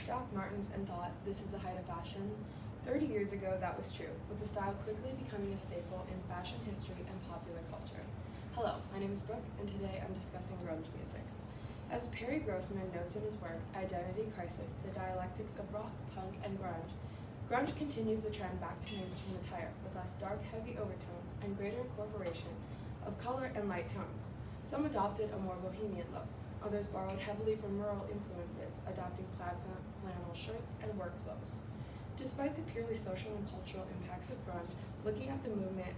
Doc Martens and thought, this is the height of fashion? 30 years ago, that was true, with the style quickly becoming a staple in fashion history and popular culture. Hello, my name is Brooke, and today I'm discussing grunge music. As Perry Grossman notes in his work, Identity Crisis, The Dialectics of Rock, Punk, and Grunge continues the trend back to mainstream attire, with less dark, heavy overtones and greater incorporation of color and light tones. Some adopted a more bohemian look. Others borrowed heavily from rural influences, adopting plaid flannel shirts and work clothes. Despite the purely social and cultural impacts of grunge, looking at the movement,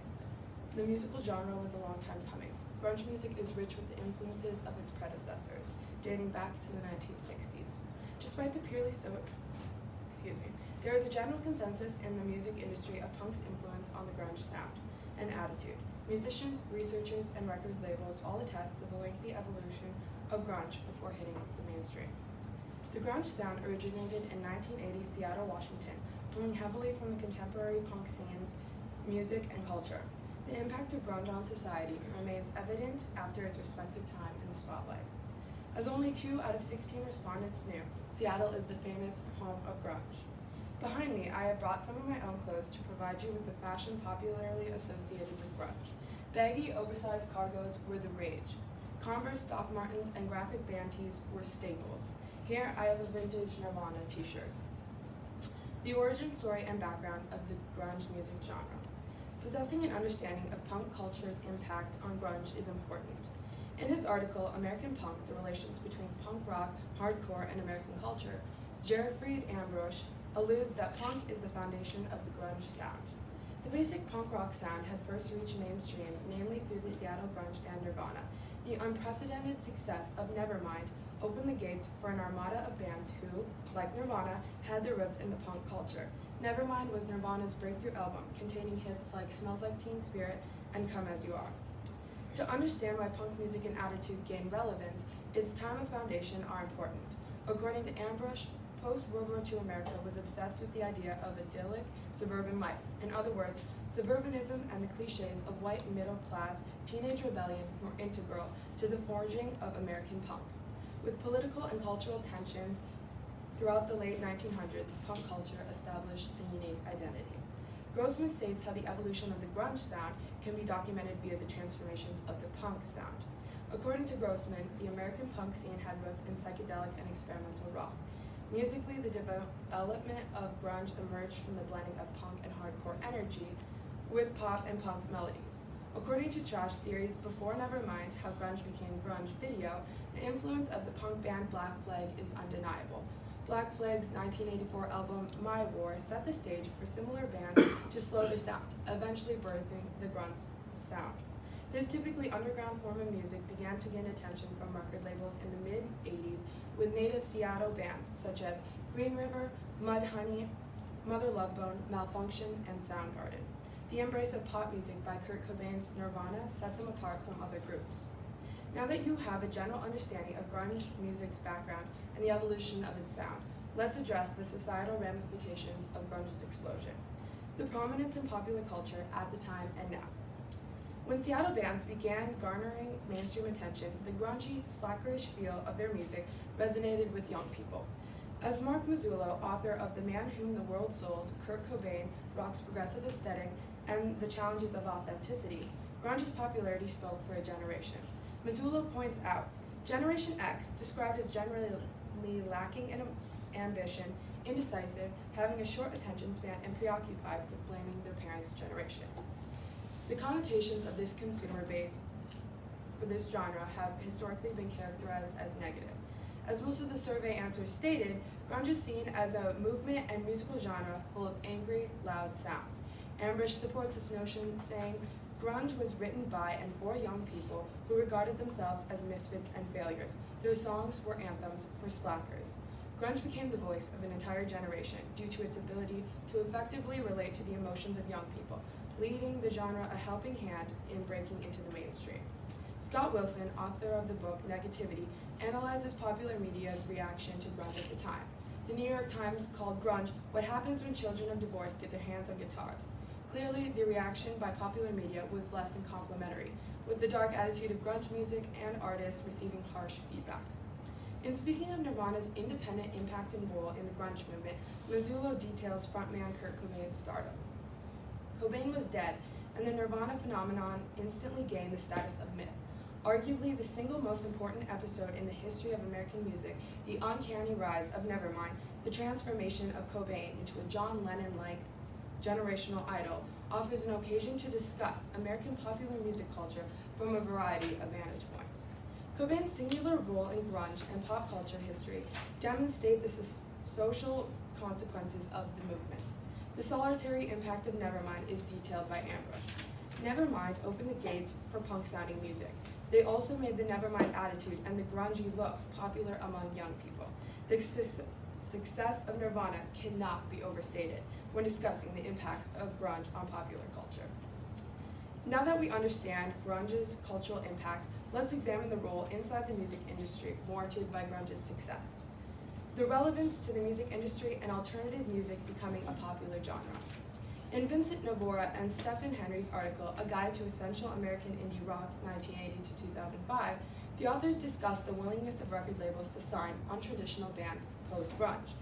the musical genre was a long time coming. Grunge music is rich with the influences of its predecessors, dating back to the 1960s. Despite the there is a general consensus in the music industry of punk's influence on the grunge sound and attitude. Musicians, researchers, and record labels all attest to the lengthy evolution of grunge before hitting the mainstream. The grunge sound originated in 1980 Seattle, Washington, pulling heavily from the contemporary punk scene's music and culture. The impact of grunge on society remains evident after its respective time in the spotlight. As only 2 out of 16 respondents knew, Seattle is the famous home of grunge. Behind me, I have brought some of my own clothes to provide you with the fashion popularly associated with grunge. Baggy, oversized cargos were the rage. Converse, Doc Martens, and graphic band tees were staples. Here, I have a vintage Nirvana t-shirt. The origin story and background of the grunge music genre. Possessing an understanding of punk culture's impact on grunge is important. In his article, American Punk, The Relations Between Punk Rock, Hardcore, and American Culture, Jerfried Ambrosch alludes that punk is the foundation of the grunge sound. The basic punk rock sound had first reached mainstream, namely through the Seattle grunge band Nirvana. The unprecedented success of Nevermind opened the gates for an armada of bands who, like Nirvana, had their roots in the punk culture. Nevermind was Nirvana's breakthrough album, containing hits like Smells Like Teen Spirit and Come As You Are. To understand why punk music and attitude gained relevance, its time of foundation are important. According to Ambrosch, post-World War II America was obsessed with the idea of idyllic suburban life. In other words, suburbanism and the cliches of white middle-class teenage rebellion were integral to the forging of American punk. With political and cultural tensions throughout the late 1900s, punk culture established a unique identity. Grossman states how the evolution of the grunge sound can be documented via the transformations of the punk sound. According to Grossman, the American punk scene had roots in psychedelic and experimental rock. Musically, the development of grunge emerged from the blending of punk and hardcore energy with pop and punk melodies. According to Trash Theories, before Nevermind, How Grunge Became Grunge video, the influence of the punk band Black Flag is undeniable. Black Flag's 1984 album, My War, set the stage for similar bands to slow their sound, eventually birthing the grunge sound. This typically underground form of music began to gain attention from record labels in the mid-'80s with native Seattle bands such as Green River, Mudhoney, Mother Love Bone, Malfunction, and Soundgarden. The embrace of pop music by Kurt Cobain's Nirvana set them apart from other groups. Now that you have a general understanding of grunge music's background and the evolution of its sound, let's address the societal ramifications of grunge's explosion, the prominence in popular culture at the time and now. When Seattle bands began garnering mainstream attention, the grungy, slackerish feel of their music resonated with young people. As Mark Mazzullo, author of The Man Whom the World Sold, Kurt Cobain Rock's Progressive Aesthetic and the Challenges of Authenticity, grunge's popularity spoke for a generation. Mazzullo points out, Generation X, described as generally lacking in ambition, indecisive, having a short attention span, and preoccupied with blaming their parents' generation. The connotations of this consumer base for this genre have historically been characterized as negative. As most of the survey answers stated, grunge is seen as a movement and musical genre full of angry, loud sounds. Ambrosch supports this notion, saying, grunge was written by and for young people who regarded themselves as misfits and failures. Their songs were anthems for slackers. Grunge became the voice of an entire generation due to its ability to effectively relate to the emotions of young people, leading the genre a helping hand in breaking into the mainstream. Scott Wilson, author of the book Negativity, analyzes popular media's reaction to grunge at the time. The New York Times called grunge what happens when children of divorce get their hands on guitars. Clearly, the reaction by popular media was less than complimentary, with the dark attitude of grunge music and artists receiving harsh feedback. In speaking of Nirvana's independent impact and role in the grunge movement, Mazzullo details frontman Kurt Cobain's stardom. Cobain was dead, and the Nirvana phenomenon instantly gained the status of myth. Arguably the single most important episode in the history of American music, the uncanny rise of Nevermind, the transformation of Cobain into a John Lennon-like generational idol, offers an occasion to discuss American popular music culture from a variety of vantage points. Cobain's singular role in grunge and pop culture history demonstrate the social consequences of the movement. The solitary impact of Nevermind is detailed by Ambush. Nevermind opened the gates for punk-sounding music. They also made the Nevermind attitude and the grungy look popular among young people. The success of Nirvana cannot be overstated when discussing the impacts of grunge on popular culture. Now that we understand grunge's cultural impact, let's examine the role inside the music industry warranted by grunge's success. The relevance to the music industry and alternative music becoming a popular genre. In Vincent Novora and Stephen Henry's article, A Guide to Essential American Indie Rock, 1980 to 2005, the authors discuss the willingness of record labels to sign untraditional bands post-grunge.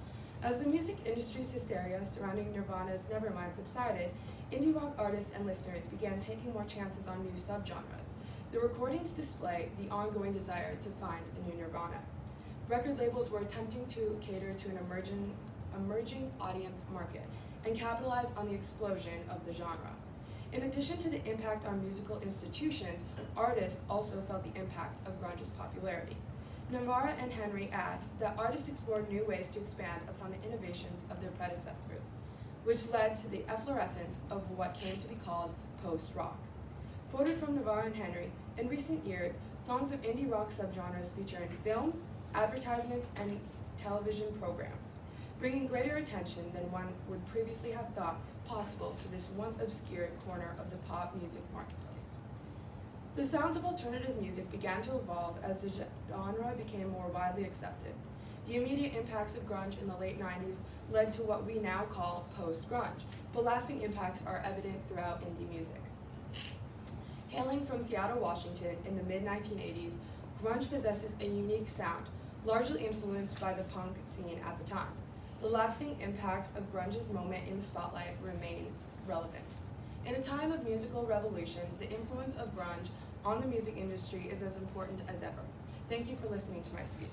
As the music industry's hysteria surrounding Nirvana's Nevermind subsided, indie rock artists and listeners began taking more chances on new subgenres. The recordings display the ongoing desire to find a new Nirvana. Record labels were attempting to cater to an emerging audience market and capitalize on the explosion of the genre. In addition to the impact on musical institutions, artists also felt the impact of grunge's popularity. Novara and Henry add that artists explored new ways to expand upon the innovations of their predecessors, which led to the efflorescence of what came to be called post-rock. Quoted from Novara and Henry, in recent years, songs of indie rock subgenres feature in films, advertisements, and television programs, bringing greater attention than one would previously have thought possible to this once obscure corner of the pop music marketplace. The sounds of alternative music began to evolve as the genre became more widely accepted. The immediate impacts of grunge in the late 90s led to what we now call post-grunge, but lasting impacts are evident throughout indie music. Hailing from Seattle, Washington in the mid-1980s, grunge possesses a unique sound, largely influenced by the punk scene at the time. The lasting impacts of grunge's moment in the spotlight remain relevant. In a time of musical revolution, the influence of grunge on the music industry is as important as ever. Thank you for listening to my speech.